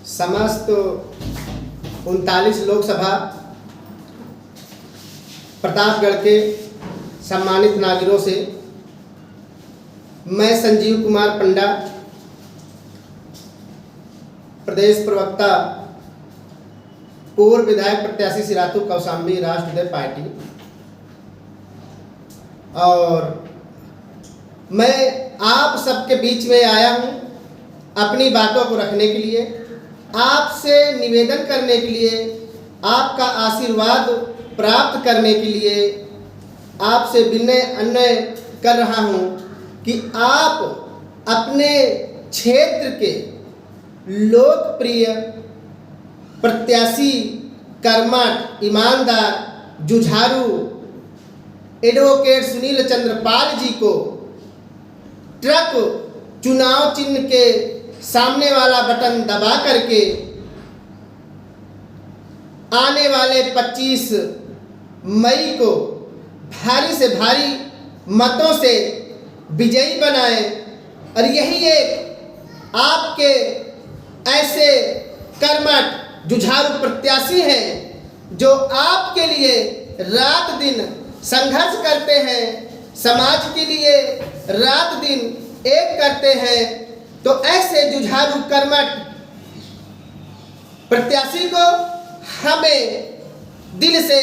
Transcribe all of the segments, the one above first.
समस्त 39 लोकसभा प्रतापगढ़ के सम्मानित नागरिकों से मैं संजीव कुमार पंडा, प्रदेश प्रवक्ता, पूर्व विधायक प्रत्याशी सिरातू कौशाम्बी राष्ट्रवादी पार्टी, और मैं आप सबके बीच में आया हूं अपनी बातों को रखने के लिए, आपसे निवेदन करने के लिए, आपका आशीर्वाद प्राप्त करने के लिए आपसे विनय अन्वय कर रहा हूं कि आप अपने क्षेत्र के लोकप्रिय प्रत्याशी, कर्मठ, ईमानदार, जुझारू एडवोकेट सुनील चंद्र पाल जी को ट्रक चुनाव चिन्ह के सामने वाला बटन दबा करके आने वाले 25 मई को भारी से भारी मतों से विजयी बनाए। और यही एक आपके ऐसे कर्मठ जुझारू प्रत्याशी हैं जो आपके लिए रात दिन संघर्ष करते हैं, समाज के लिए रात दिन एक करते हैं। तो ऐसे जुझारू कर्मठ प्रत्याशी को हमें दिल से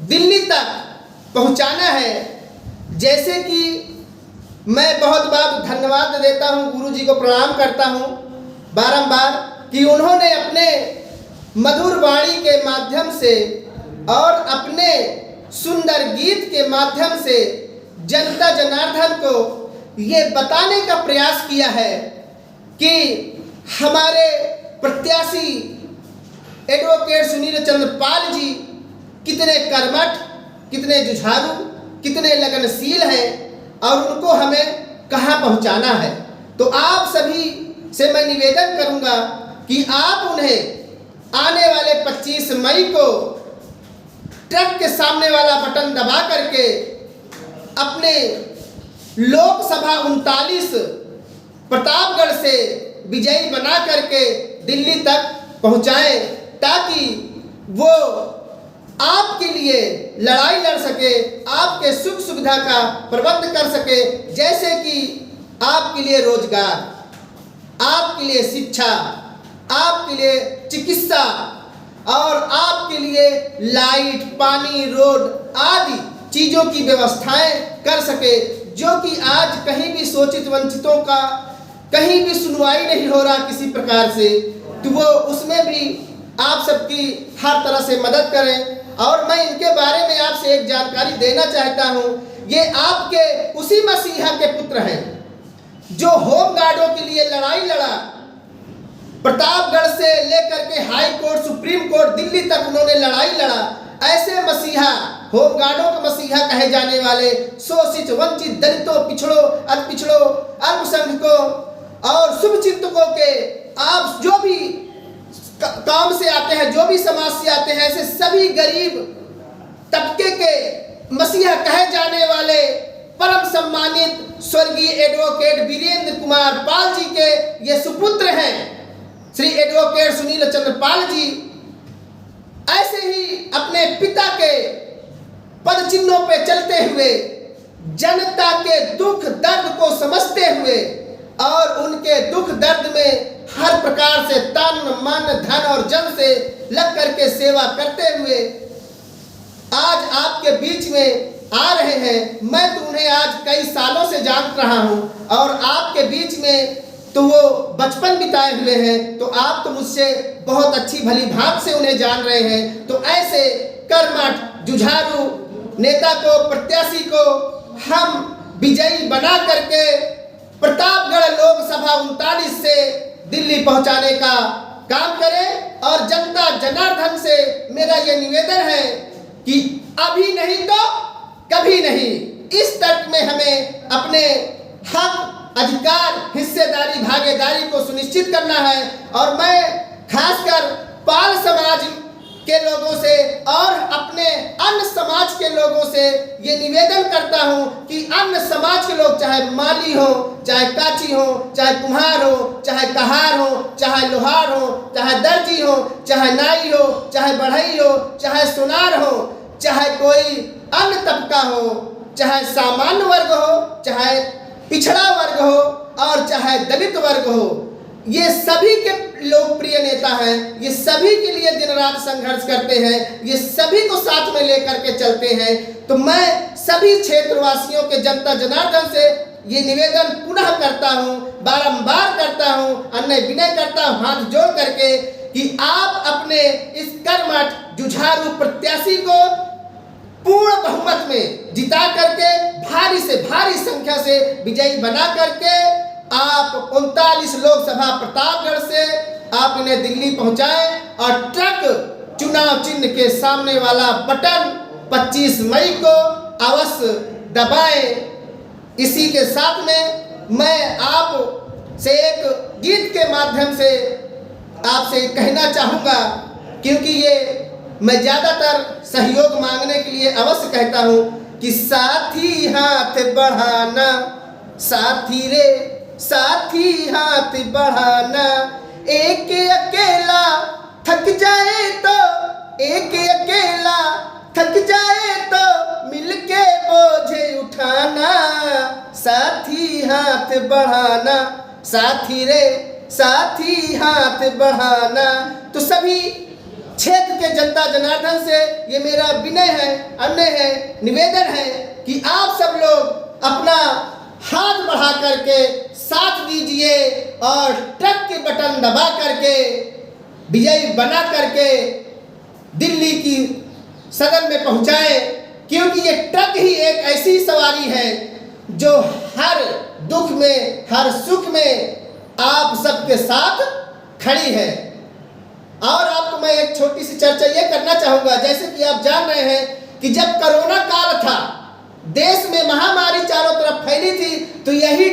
दिल्ली तक पहुंचाना है। जैसे कि मैं बहुत बार धन्यवाद देता हूं, गुरु जी को प्रणाम करता हूं बारंबार कि उन्होंने अपने मधुर वाणी के माध्यम से और अपने सुंदर गीत के माध्यम से जनता जनार्दन को ये बताने का प्रयास किया है कि हमारे प्रत्याशी एडवोकेट सुनील चंद्र पाल जी कितने कर्मठ, कितने जुझारू, कितने लगनशील हैं और उनको हमें कहाँ पहुँचाना है। तो आप सभी से मैं निवेदन करूँगा कि आप उन्हें आने वाले 25 मई को ट्रक के सामने वाला बटन दबा करके अपने लोकसभा 39 प्रतापगढ़ से विजयी बना करके दिल्ली तक पहुंचाएं, ताकि वो आपके लिए लड़ाई लड़ सके, आपके सुख सुविधा का प्रबंध कर सके। जैसे कि आपके लिए रोजगार, आपके लिए शिक्षा, आपके लिए चिकित्सा और आपके लिए लाइट, पानी, रोड आदि चीज़ों की व्यवस्थाएं कर सके, जो कि आज कहीं भी शोषित वंचितों का कहीं भी सुनवाई नहीं हो रहा किसी प्रकार से, तो वो उसमें भी आप सबकी हर तरह से मदद करें। और मैं इनके बारे में आपसे एक जानकारी देना चाहता हूं। ये आपके उसी मसीहा के पुत्र हैं जो होम गार्डों के लिए लड़ाई लड़ा, प्रतापगढ़ से लेकर के high court, supreme court, Delhi तक उन्होंने लड़ाई लड़ा। ऐसे मसीहा, होम गार्डों के मसीहा कहे जाने वाले शोषित, वंचित, दलितों, पिछड़ों, अति पिछड़ों, अल्पसंख्यकों और शुभचिंतकों के आप जो भी काम से आते हैं, जो भी समाज से आते हैं, ऐसे सभी गरीब तबके के मसीहा कहे जाने वाले परम सम्मानित स्वर्गीय एडवोकेट वीरेंद्र कुमार पाल जी के ये सुपुत्र हैं श्री एडवोकेट सुनील चंद्र पाल जी। ऐसे ही अपने पिता के पद चिन्हों पे चलते हुए, जनता के दुख दर्द को समझते हुए और उनके दुख दर्द में हर प्रकार से तन, मन, धन और जन से लग करके सेवा करते हुए आज आपके बीच में आ रहे हैं। मैं तो उन्हें आज कई सालों से जान रहा हूं और आपके बीच में तो वो बचपन बिताए हुए हैं, तो आप तो मुझसे बहुत अच्छी भली भांति से उन्हें जान रहे हैं। तो ऐसे कर्मठ जुझारू नेता को, प्रत्याशी को हम विजयी बना करके प्रतापगढ़ लोकसभा 39 से दिल्ली पहुंचाने का काम करें। और जनता जनार्दन से मेरा यह निवेदन है कि अभी नहीं तो कभी नहीं, इस तर्क में हमें अपने हक, अधिकार, हिस्सेदारी, भागीदारी को सुनिश्चित करना है। और मैं खासकर पाल समाज के लोगों से और अपने अन्य समाज के लोगों से ये निवेदन करता हूं कि अन्य समाज के लोग, चाहे माली हो, चाहे काची हो, चाहे कुम्हार हो, चाहे कहार हो, चाहे लोहार हो, चाहे दर्जी हो, चाहे नाई हो, चाहे बढ़ई हो, चाहे सुनार हो, चाहे कोई अन्य तबका हो, चाहे सामान्य वर्ग हो, चाहे पिछड़ा वर्ग हो और चाहे दलित वर्ग हो, ये सभी के लोकप्रिय नेता हैं। ये सभी के लिए दिन रात संघर्ष करते हैं, ये सभी को साथ में लेकर के चलते हैं। तो मैं सभी क्षेत्रवासियों के जनता जनार्दन से ये निवेदन पुनः करता हूँ, बारंबार करता हूँ, अन्य विनय करता हूँ हाथ जोड़ करके कि आप अपने इस कर्मठ जुझारू प्रत्याशी को पूर्ण बहुमत में जिता करके भारी से भारी संख्या से विजयी बना करके आप 39 लोकसभा प्रतापगढ़ से आप इन्हें दिल्ली पहुंचाएं और ट्रक चुनाव चिन्ह के सामने वाला बटन 25 मई को अवश्य दबाएं। इसी के साथ में मैं आप से एक गीत के माध्यम से आपसे कहना चाहूँगा, क्योंकि ये मैं ज़्यादातर सहयोग मांगने के लिए अवश्य कहता हूँ कि साथी हाथ बढ़ाना, साथी रे साथी हाथ बढ़ाना, एक अकेला थक जाए तो, एक अकेला थक जाए तो मिलके बोझे उठाना, साथी हाथ बढ़ाना, साथी रे साथी हाथ बढ़ाना। तो सभी क्षेत्र के जनता जनार्दन से ये मेरा विनय है, अन्य है, निवेदन है कि आप सब लोग अपना हाथ बढ़ा करके साथ दीजिए और ट्रक के बटन दबा करके विजयी बना करके दिल्ली की सदन में पहुंचाए, क्योंकि ये ट्रक ही एक ऐसी सवारी है जो हर दुख में हर सुख में आप सबके साथ खड़ी है। और आपको मैं एक छोटी सी चर्चा ये करना चाहूँगा, जैसे कि आप जान रहे हैं कि जब कोरोना काल था, देश में महामारी चारों तरफ फैली थी, तो यही